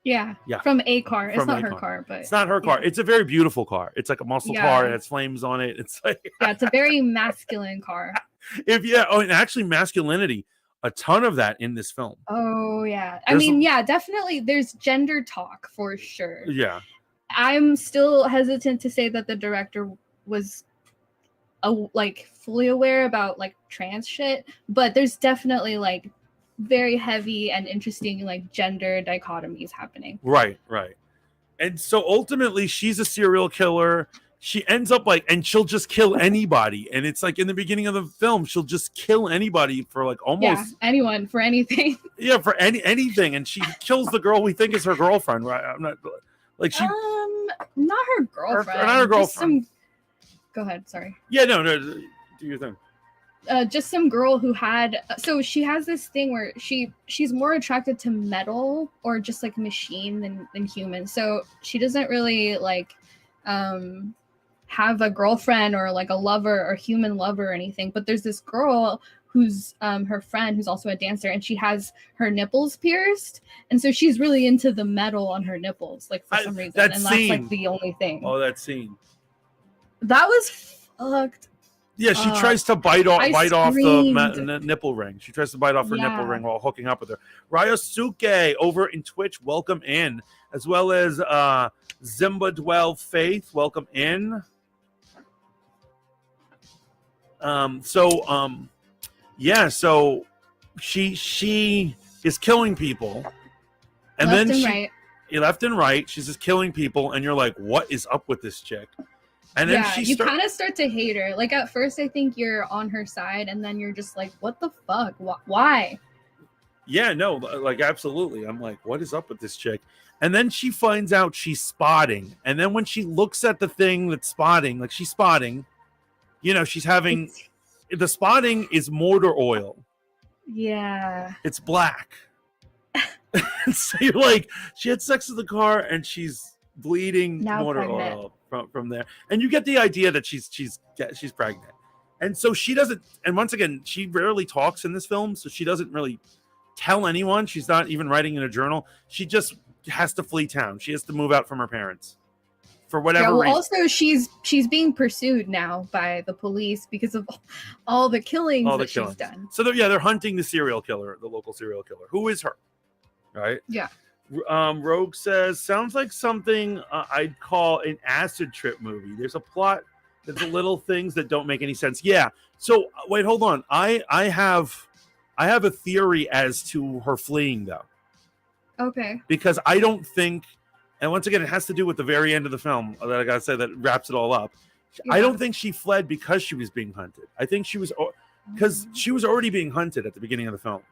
Yeah. Yeah. From a car. It's From not a her car. car, but it's not her car. yeah. It's a very beautiful car. It's like a muscle Yeah. car. It has flames on it. It's like Yeah, it's a very masculine car. and actually masculinity, a ton of that in this film. Oh yeah. Definitely there's gender talk for sure. Yeah. I'm still hesitant to say that the director was fully aware about like trans shit, but there's definitely like very heavy and interesting like gender dichotomies happening. Right. And so ultimately she's a serial killer. She ends up and she'll just kill anybody. And it's like in the beginning of the film, she'll just kill anybody for like almost anyone for anything. Yeah, for anything. And she kills the girl we think is her girlfriend, right? I'm not like she not her girlfriend. Not her girlfriend. Go ahead, sorry. Yeah, no, do your thing. Just some girl who had she has this thing where she's more attracted to metal or just like machine than human. So she doesn't really like have a girlfriend or like a lover or human lover or anything. But there's this girl who's her friend who's also a dancer, and she has her nipples pierced, and so she's really into the metal on her nipples, like for some reason. That's like the only thing. Oh, that scene. That was fucked. Yeah, she tries to bite off the nipple ring. She tries to bite off her nipple ring while hooking up with her. Ryosuke over in Twitch, welcome in, as well as Zimba Dwell Faith, welcome in. So she is killing people, and left and right, she's just killing people, and you're like, what is up with this chick? And then you kind of start to hate her. Like at first, I think you're on her side, and then you're just like, "What the fuck? Why?" Yeah, no, like absolutely. I'm like, "What is up with this chick?" And then she finds out she's spotting, and then when she looks at the thing that's spotting, like she's spotting, she's having the spotting is mortar oil. Yeah, it's black. So you're like, she had sex with the car, and she's bleeding mortar oil from there, and you get the idea that she's pregnant, and so she doesn't. And once again, she rarely talks in this film, so she doesn't really tell anyone. She's not even writing in a journal. She just has to flee town. She has to move out from her parents for whatever reason. Also, she's being pursued now by the police because of all the killings she's done. So they're hunting the serial killer, the local serial killer. Who is her? Right? Yeah. Rogue says, sounds like something I'd call an acid trip movie. There's a plot that's little things that don't make any sense. Yeah. So wait, hold on. I have a theory as to her fleeing though. Okay. Because I don't think, and once again, it has to do with the very end of the film that I gotta say that wraps it all up. Yeah. I don't think she fled because she was being hunted. I think she was because she was already being hunted at the beginning of the film.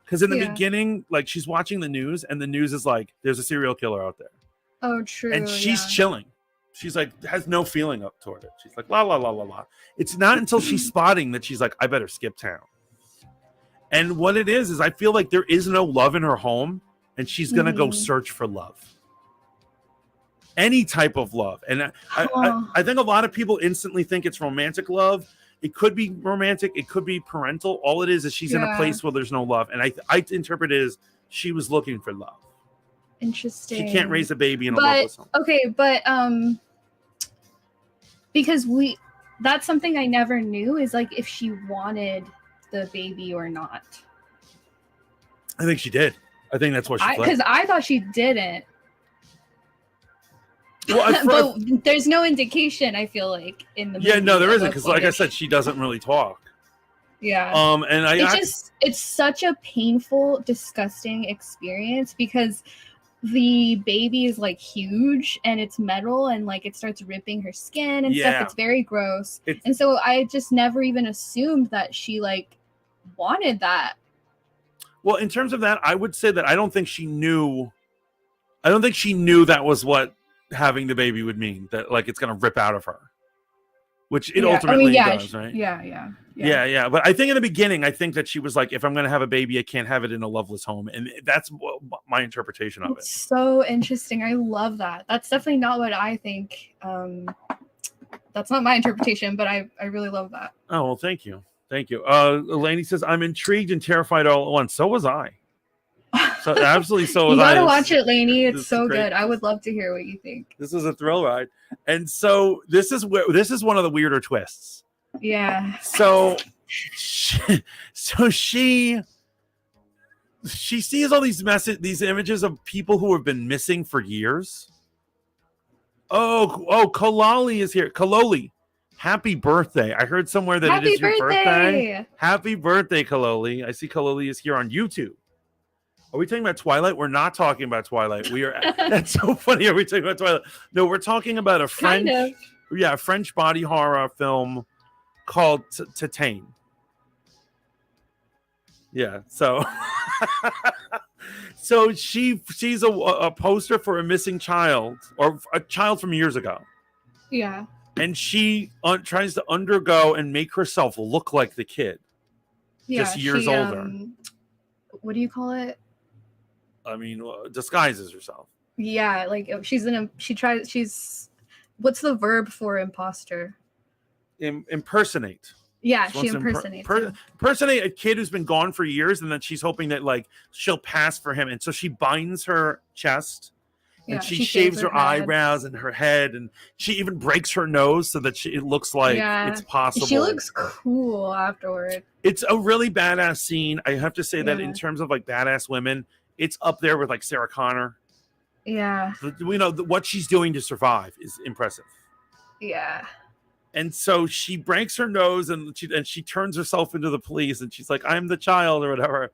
Because in the beginning, like she's watching the news, and the news is like, "There's a serial killer out there." Oh, true. And she's chilling. She's like, has no feeling up toward it. She's like, la la la la la. It's not until she's spotting that she's like, I better skip town. And what it is I feel like there is no love in her home, and she's gonna go search for love, any type of love. And I think a lot of people instantly think it's romantic love. It could be romantic. It could be parental. All it is she's in a place where there's no love. And I interpret it as she was looking for love. Interesting. She can't raise a baby in a loveless home. Okay, but because that's something I never knew is like if she wanted the baby or not. I think she did. I think that's what she fled. Because I thought she didn't. Well, but there's no indication, I feel like, in the movie. Yeah, no, there isn't, because like I said, she doesn't really talk. Yeah. And it's such a painful, disgusting experience because the baby is like huge and it's metal and like it starts ripping her skin and stuff. It's very gross. And so I just never even assumed that she like wanted that. Well, in terms of that, I would say that I don't think she knew. I don't think she knew that was what having the baby would mean. That like it's gonna rip out of her, which it ultimately does, right? Yeah. But I think in the beginning, I think that she was like, if I'm gonna have a baby, I can't have it in a loveless home, and that's my interpretation of it. So interesting. I love that. That's definitely not what I think. That's not my interpretation, but I really love that. Oh well, thank you. Eleni says I'm intrigued and terrified all at once. So was I. So absolutely, so was I. You gotta watch it, Lainey. It's so good. I would love to hear what you think. This is a thrill ride, and so this is one of the weirder twists. Yeah. So she sees all these images of people who have been missing for years. Oh, Kalali is here. Kaloli, happy birthday! I heard somewhere that it is your birthday. Happy birthday, Kaloli! I see Kaloli is here on YouTube. Are we talking about Twilight? We're not talking about Twilight. We are. That's so funny. Are we talking about Twilight? No, we're talking about a French body horror film called Titane. Yeah. So, so she sees a poster for a missing child or a child from years ago. Yeah. And she tries to undergo and make herself look like the kid. Yeah, just years older. What do you call it? I mean, disguises herself. Yeah, like she's what's the verb for imposter? Impersonate. Yeah, she impersonates. Impersonate a kid who's been gone for years, and then she's hoping that like she'll pass for him, and so she binds her chest, and she shaves her eyebrows and her head, and she even breaks her nose so that it looks like it's possible. She looks cool afterward. It's a really badass scene. I have to say that in terms of like badass women, it's up there with like Sarah Connor. Yeah. We know what she's doing to survive is impressive. Yeah. And so she breaks her nose and she turns herself into the police and she's like, I'm the child or whatever.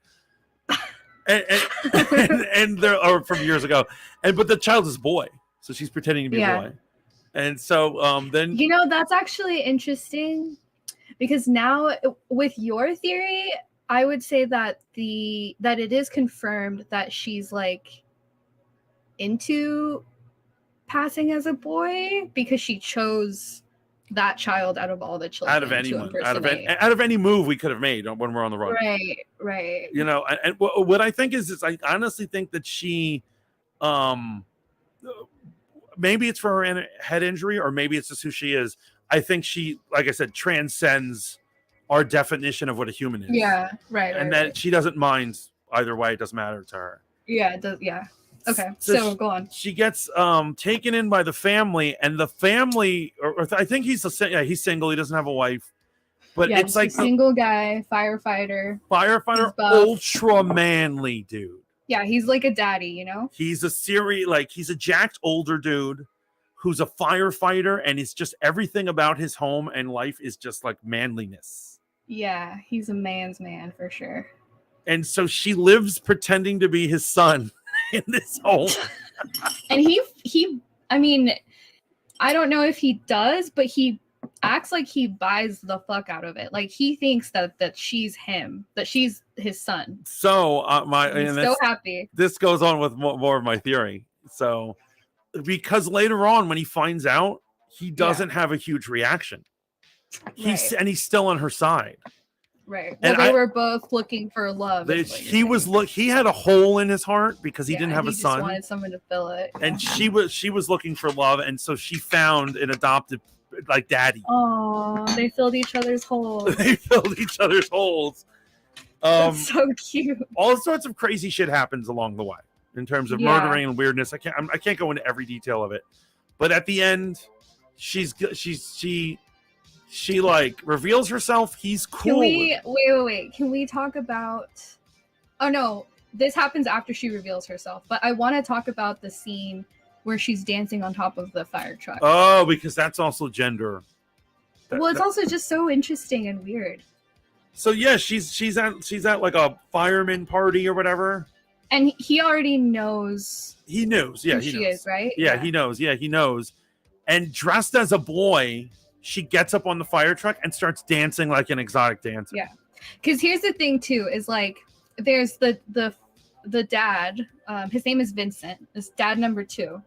and they're or from years ago. But the child is a boy. So she's pretending to be a boy. And so then that's actually interesting because now with your theory, I would say that it is confirmed that she's like into passing as a boy because she chose that child out of all the children. Out of anyone, out of any move we could have made when we're on the road. Right. And what I think is I honestly think that she, maybe it's for her head injury or maybe it's just who she is. I think she, like I said, transcends our definition of what a human is. Yeah, right. And that she doesn't mind either way. It doesn't matter to her. Yeah, it does. Yeah. Okay, so go on. She gets taken in by the family, and the family, or I think he's single. He doesn't have a wife, but it's like a single guy, firefighter, ultra manly dude. Yeah, he's like a daddy, He's he's a jacked older dude who's a firefighter, and it's just everything about his home and life is just like manliness. Yeah, he's a man's man for sure. And so she lives pretending to be his son in this home. And he I mean, I don't know if he does, but he acts like he buys the fuck out of it. Like he thinks that she's him, that she's his son. So I'm so happy. This goes on with more of my theory. So because later on when he finds out, he doesn't have a huge reaction. He's still on her side. Right. Well, they were both looking for love. He had a hole in his heart because he didn't have a son. He just wanted someone to fill it. And she was looking for love, and so she found an adopted daddy. Oh, they filled each other's holes. That's so cute. All sorts of crazy shit happens along the way in terms of murdering and weirdness. I can't go into every detail of it, but at the end, she like reveals herself. He's cool. Wait. Can we talk about? Oh no, this happens after she reveals herself. But I want to talk about the scene where she's dancing on top of the fire truck. Oh, because that's also gender. It's also just so interesting and weird. So yeah, she's at like a fireman party or whatever. And he already knows. He knows. Yeah, she is, right? Yeah, he knows. Yeah, he knows. And dressed as a boy, she gets up on the fire truck and starts dancing like an exotic dancer. Yeah. Because here's the thing, too, is like there's the dad. His name is Vincent. This dad number 2.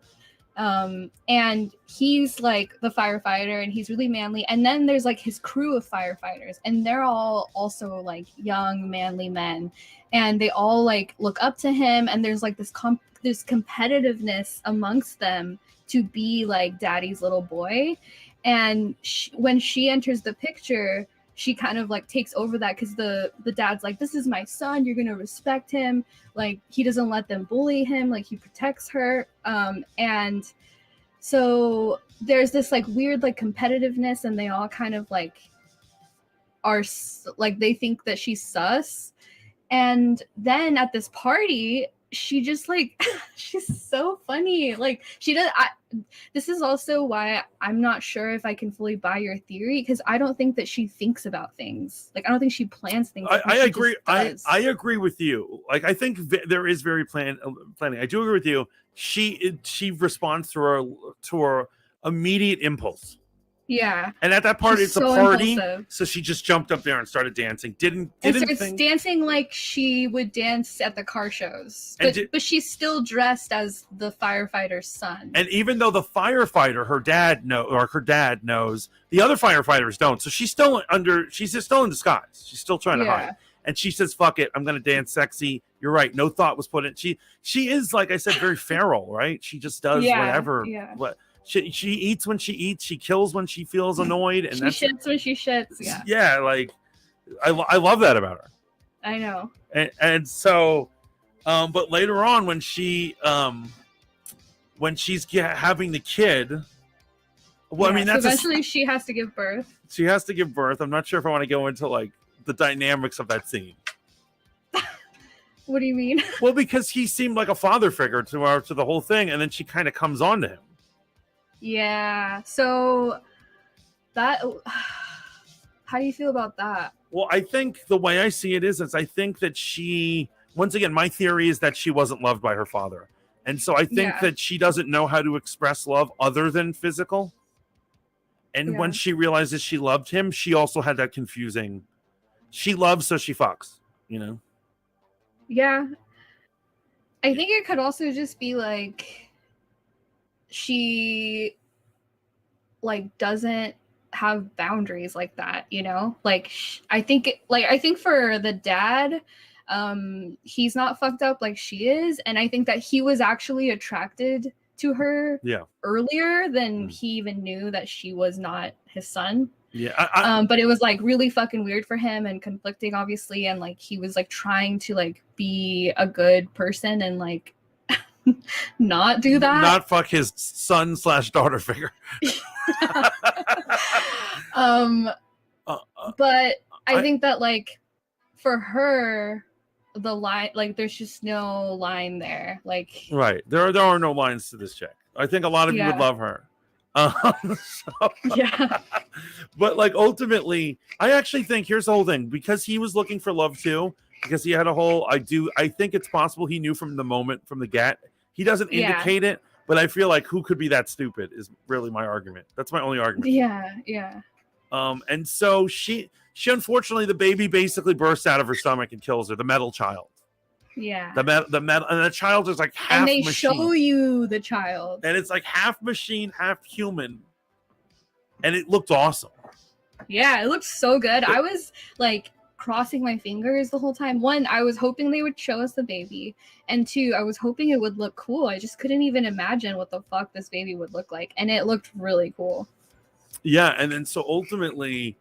And he's like the firefighter, and he's really manly. And then there's like his crew of firefighters, and they're all also like young, manly men, and they all like look up to him. And there's like this competitiveness amongst them to be like daddy's little boy. And when she enters the picture, she kind of like takes over that, because the dad's like, this is my son, you're gonna respect him, like he doesn't let them bully him, like he protects her. And so there's this like weird like competitiveness, and they all kind of like are like, they think that she's sus. And then at this party, she just like she's so funny. Like she does. This is also why I'm not sure if I can fully buy your theory, because I don't think that she thinks about things. Like I don't think she plans things. I agree. I agree with you. Like I think there is very planning. I do agree with you. She responds to her immediate impulse. Yeah. And at that party, She's it's so a party, impulsive. so she just jumped up there and started dancing. Didn't starts think dancing like she would dance at the car shows, And but she's still dressed as the firefighter's son. And even though the firefighter, her dad knows, the other firefighters don't. So she's just still in disguise. She's still trying to hide. And she says, "Fuck it, I'm gonna dance sexy." You're right. No thought was put in. She is, like I said, very feral, right? She just does whatever. Yeah. What she eats when she eats. She kills when she feels annoyed, and she shits when she shits. Yeah. Yeah, like I love that about her. I know. And so, but later on when she's having the kid, well, I mean, that's so eventually she has to give birth. She has to give birth. I'm not sure if I want to go into like the dynamics of that scene. What do you mean? Well, because he seemed like a father figure to the whole thing, and then she kind of comes on to him. Yeah. So that, how do you feel about that? Well, I think the way I see it is I think that once again, my theory is that she wasn't loved by her father. And so I think that she doesn't know how to express love other than physical. And when she realizes she loved him, she also had that confusing, she loves, so she fucks, you know? Yeah. I think it could also just be like, she like doesn't have boundaries like that, you know? Like I think for the dad, he's not fucked up like she is, and I think that he was actually attracted to her earlier than he even knew that she was not his son. But it was like really fucking weird for him and conflicting, obviously, and like he was like trying to like be a good person and like not do that, not fuck his son/daughter figure. But I think that like for her, the line, like there's just no line there, like right, there are no lines to this chick. I think a lot of you would love her. But like ultimately, I actually think here's the whole thing, because he was looking for love too, because he had a whole I think it's possible he knew from the get. He doesn't indicate it, but I feel like who could be that stupid is really my argument. That's my only argument. Yeah. And so she unfortunately, the baby basically bursts out of her stomach and kills her. The metal child. Yeah. The metal, and the child is like half machine. And they show you the child, and it's like half machine, half human, and it looked awesome. Yeah, it looked so good. I was like crossing my fingers the whole time. One, I was hoping they would show us the baby, and two, I was hoping it would look cool. I just couldn't even imagine what the fuck this baby would look like, and it looked really cool. Yeah, and then so ultimately,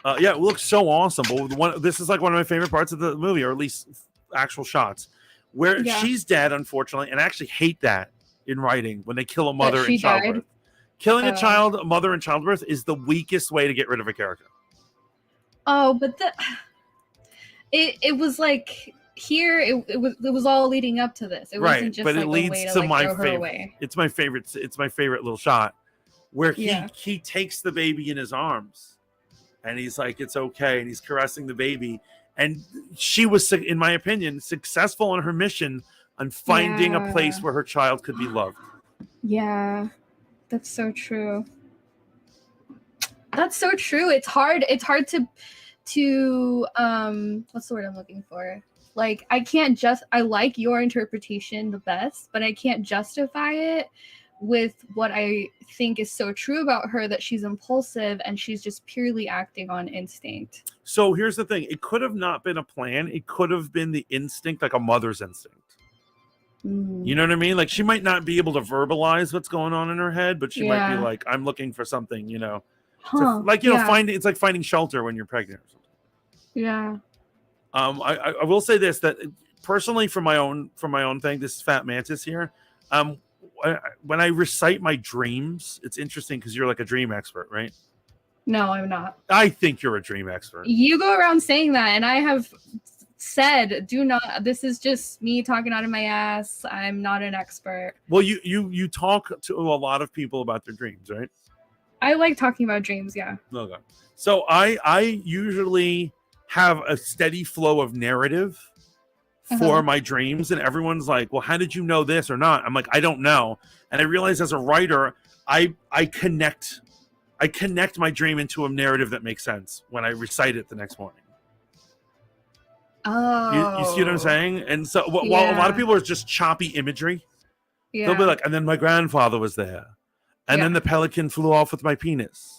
it looks so awesome. But this is like one of my favorite parts of the movie, or at least actual shots, where she's dead, unfortunately, and I actually hate that in writing when they kill a mother in childbirth. Killing a mother in childbirth is the weakest way to get rid of a character. Oh, but it was like here it was all leading up to this. It wasn't just but like it leads a way to like, my throw her favorite. Away. It's my favorite little shot where he takes the baby in his arms, and he's like, "It's okay," and he's caressing the baby. And she was, in my opinion, successful in her mission on finding a place where her child could be loved. Yeah, that's so true. That's so true. It's hard to what's the word I'm looking for? like I like your interpretation the best, but I can't justify it with what I think is so true about her, that she's impulsive and she's just purely acting on instinct. So here's the thing. It could have not been a plan. It could have been the instinct, like a mother's instinct. You know what I mean? Like, she might not be able to verbalize what's going on in her head, but she might be like, I'm looking for something, you know. Like, you know, it's like finding shelter when you're pregnant or something. Yeah. I will say this, that personally, for my own thing, this is Fat Mantis here. When I recite my dreams, it's interesting because you're like a dream expert, right? No, I'm not. I think you're a dream expert. You go around saying that, and I have said, do not. This is just me talking out of my ass. I'm not an expert. Well, you talk to a lot of people about their dreams, right? I like talking about dreams. Yeah. Okay. So I usually have a steady flow of narrative for my dreams, and everyone's like, well, how did you know this or not? I'm like, I don't know. And I realize as a writer, I connect my dream into a narrative that makes sense when I recite it the next morning. Oh, you see what I'm saying? And so while a lot of people are just choppy imagery, they'll be like, and then my grandfather was there, and then the pelican flew off with my penis.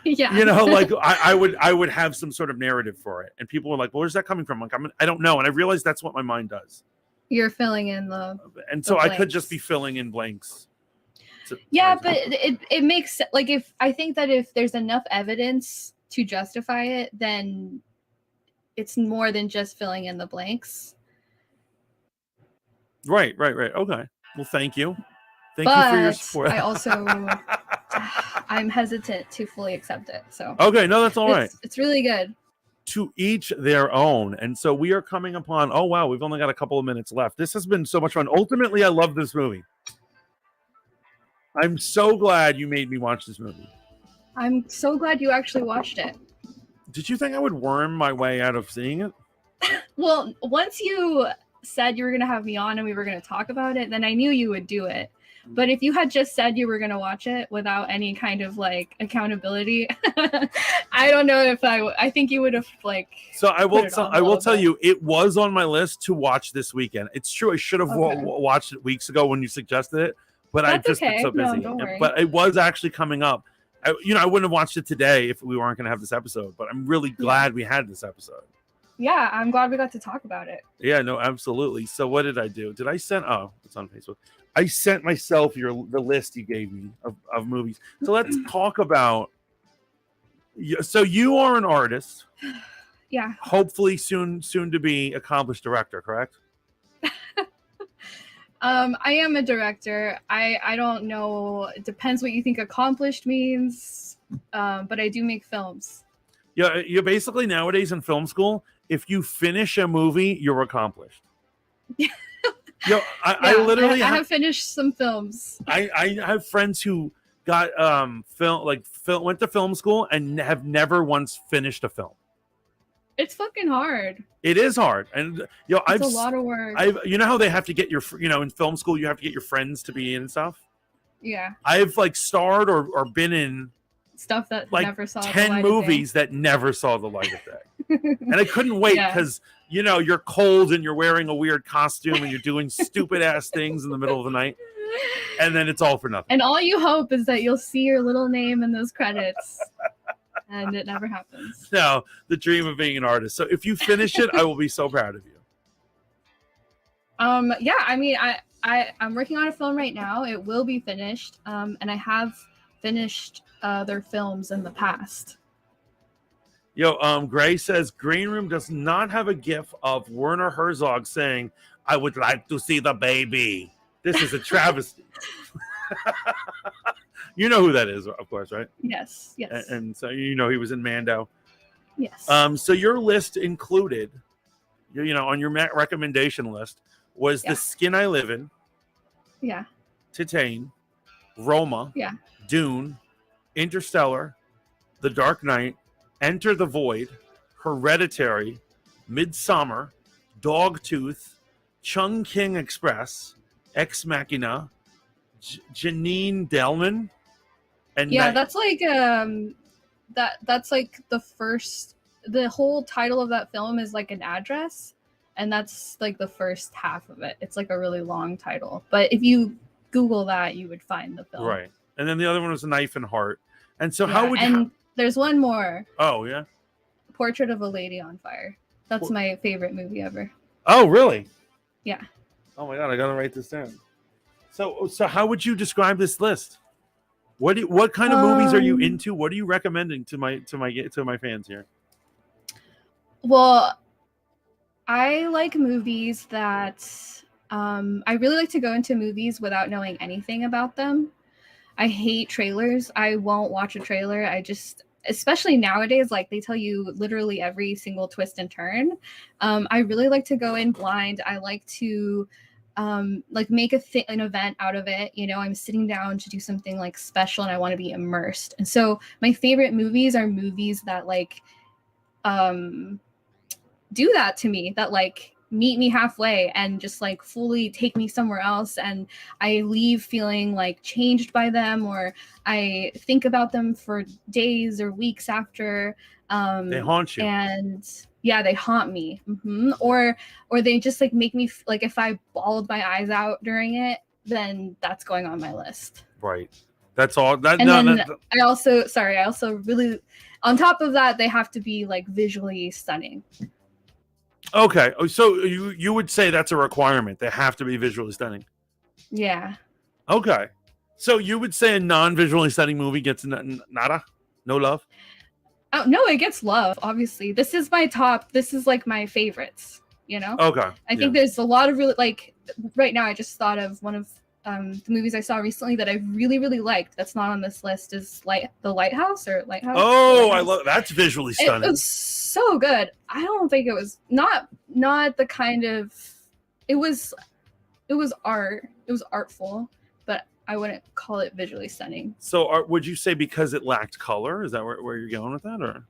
Yeah, you know, like I would have some sort of narrative for it, and people were like, well, where's that coming from? Like, I don't know. And I realized that's what my mind does. You're filling in the I could just be filling in blanks. But it makes, like, if I think that if there's enough evidence to justify it, then it's more than just filling in the blanks. Right. Okay. Well, thank you. Thank you for your support. I also I'm hesitant to fully accept it. So okay, no, that's all right. It's really good. To each their own. And so we are coming upon, oh wow, we've only got a couple of minutes left. This has been so much fun. Ultimately, I love this movie. I'm so glad you made me watch this movie. I'm so glad you actually watched it. Did you think I would worm my way out of seeing it? Well, once you said you were going to have me on and we were going to talk about it, then I knew you would do it. But if you had just said you were going to watch it without any kind of like accountability, I don't know if I think you would have like. So I will tell you, it was on my list to watch this weekend. It's true. I should have watched it weeks ago when you suggested it, but I've just been so busy. No, don't worry. But it was actually coming up. I wouldn't have watched it today if we weren't going to have this episode, but I'm really glad we had this episode. Yeah, I'm glad we got to talk about it. Yeah, no, absolutely. So what did I do? Did I send? Oh, it's on Facebook. I sent myself the list you gave me of movies. So let's talk about. So you are an artist. Yeah. Hopefully soon to be accomplished director, correct? I am a director. I don't know. It depends what you think accomplished means. But I do make films. Yeah, you're basically nowadays in film school. If you finish a movie, you're accomplished. I literally have finished some films. I have friends who got went to film school and have never once finished a film. It's fucking hard. It is hard, and it's a lot of work. You know how they have to get your in film school you have to get your friends to be in and stuff. Yeah, I've starred or been in stuff that never saw 10 movies that never saw the light of day. And I couldn't wait because you're cold and you're wearing a weird costume and you're doing stupid ass things in the middle of the night, and then it's all for nothing. And all you hope is that you'll see your little name in those credits. And it never happens. No, the dream of being an artist. So if you finish it, I will be so proud of you. Yeah, I mean, I'm working on a film right now. It will be finished. And I have finished their films in the past. Gray says Green Room does not have a gif of Werner Herzog saying, "I would like to see the baby." This is a travesty. You know who that is, of course, right? Yes. And so he was in Mando. Yes. So your list included, on your recommendation list was The Skin I Live In. Yeah. Titane, Roma. Yeah. Dune, Interstellar, The Dark Knight, Enter the Void, Hereditary, Midsummer, Dogtooth, Chung King Express, Ex Machina, Janine Delman, and that's like that's like the whole title of that film is like an address, and that's like the first half of it. It's like a really long title, but if you Google that, you would find the film. Right. And then the other one was A Knife and Heart. And so Yeah, how would you... And there's one more. Oh, yeah? Portrait of a Lady on Fire. That's my favorite movie ever. Oh, really? Yeah. Oh my God, I gotta write this down. So how would you describe this list? What kind of movies are you into? What are you recommending to my fans here? Well, I like movies that I really like to go into movies without knowing anything about them. I hate trailers. I won't watch a trailer. Especially nowadays, like they tell you literally every single twist and turn. I really like to go in blind. I like to like make an event out of it. You know, I'm sitting down to do something like special and I want to be immersed. And so my favorite movies are movies that like do that to me, that like meet me halfway and just like fully take me somewhere else, and I leave feeling like changed by them, or I think about them for days or weeks after. They haunt you. And yeah, they haunt me. Or they just like make me like, if I bawled my eyes out during it, then that's going on my list. Right. That's all. I also really, on top of that, they have to be like visually stunning. Okay, so you would say that's a requirement. They have to be visually stunning. Yeah. Okay, so you would say a non-visually stunning movie gets nada, no love. Oh no, it gets love. Obviously, this is my top. This is like my favorites. You know. Okay. I think there's a lot of really like right now. I just thought of one of the movies I saw recently that I really liked. That's not on this list is The Lighthouse. Oh, I love that's visually stunning. It was so good. I don't think it was not the kind of it was art. It was artful, but I wouldn't call it visually stunning. So would you say because it lacked color? Is that where you're going with that, or?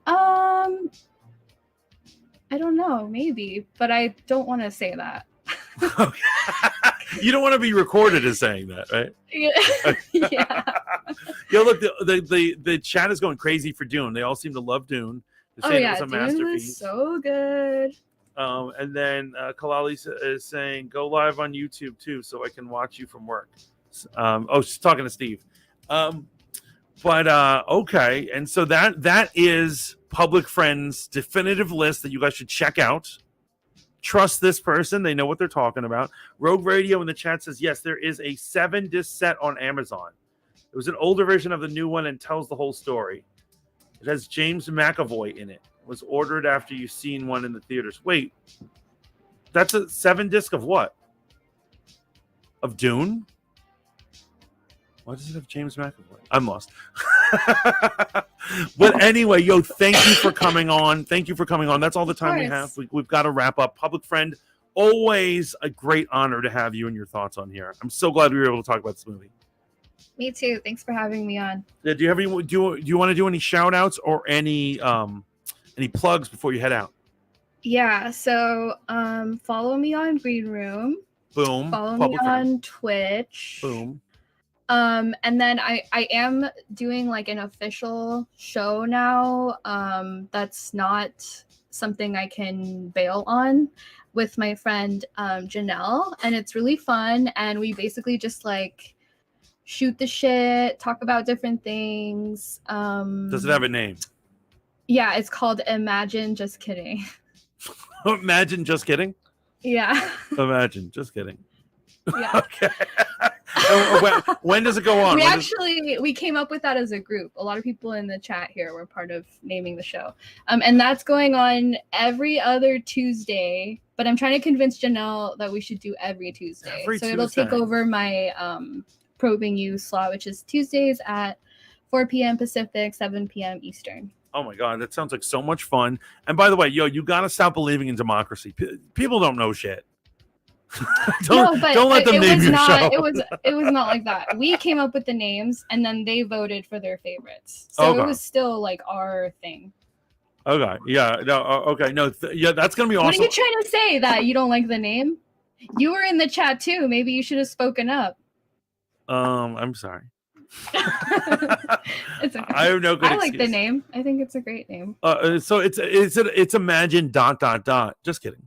I don't know, maybe, but I don't want to say that. You don't want to be recorded as saying that, right? Yeah. Yo, look, the chat is going crazy for Dune. They all seem to love Dune. They're saying it was a masterpiece. Dune was so good. And then Kalali is saying, go live on YouTube too, so I can watch you from work. She's talking to Steve. Okay, and so that is Public Friend's definitive list that you guys should check out. Trust this person. They know what they're talking about. Rogue Radio in the chat says, yes, there is a 7-disc set on Amazon. It was an older version of the new one and tells the whole story. It has James McAvoy in it. It was ordered after you've seen one in the theaters. Wait, that's a 7-disc of what? Of Dune? Why does it have James McAvoy? I'm lost. But anyway, yo, thank you for coming on. That's all the time we have. We've got to wrap up. Public Friend, always a great honor to have you and your thoughts on here. I'm so glad we were able to talk about this movie. Me too. Thanks for having me on. Do you have any? Do you want to do any shout outs or any plugs before you head out? Yeah. So follow me on Green Room. Boom. Follow me on Twitch. Boom. And then I am doing like an official show now. That's not something I can bail on, with my friend Janelle, and it's really fun. And we basically just like shoot the shit, talk about different things. Does it have a name? Yeah, it's called Imagine Just Kidding. Imagine Just Kidding? Yeah. Imagine Just Kidding. Yeah. Okay. When does it go on? We came up with that as a group. A lot of people in the chat here were part of naming the show. And that's going on every other Tuesday. But I'm trying to convince Janelle that we should do every Tuesday. It'll take over my Probing You slot, which is Tuesdays at 4 p.m. Pacific, 7 p.m. Eastern. Oh my God, that sounds like so much fun. And by the way, yo, you got to stop believing in democracy. People don't know shit. don't let them name your show. It was not like that. We came up with the names and then they voted for their favorites. So It was still like our thing. Okay. Yeah. No. Okay. No. That's gonna be awesome. What are you trying to say? That you don't like the name? You were in the chat too. Maybe you should have spoken up. I'm sorry. It's okay. I have no good I excuse. like the name. I think it's a great name. So it's imagine ... Just kidding.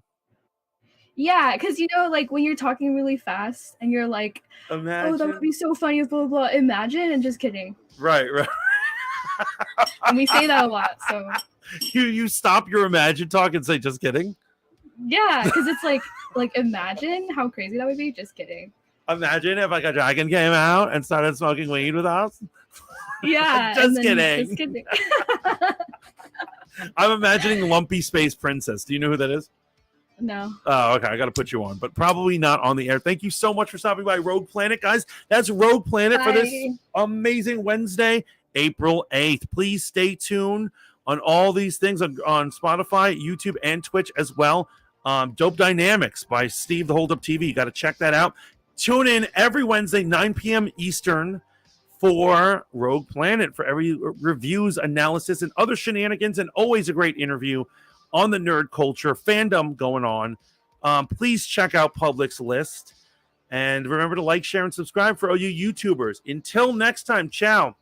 Yeah, because like when you're talking really fast and you're like, Imagine. oh, that would be so funny if blah, blah, blah. Imagine, and just kidding. Right. And we say that a lot, so. You stop your imagine talk and say, just kidding? Yeah, because it's like imagine how crazy that would be. Just kidding. Imagine if like a dragon came out and started smoking weed with us. Yeah. Just kidding. Just kidding. I'm imagining Lumpy Space Princess. Do you know who that is? No. Oh, okay. I got to put you on, but probably not on the air. Thank you so much for stopping by Rogue Planet, guys. That's Rogue Planet for this amazing Wednesday, April 8th. Please stay tuned on all these things on Spotify, YouTube, and Twitch as well. Dope Dynamics by Steve the Hold Up TV. You got to check that out. Tune in every Wednesday, 9 p.m. Eastern for Rogue Planet for every reviews, analysis, and other shenanigans, and always a great interview on the nerd culture fandom going on. Please check out Public's list. And remember to like, share, and subscribe for all you YouTubers. Until next time, ciao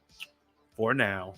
for now.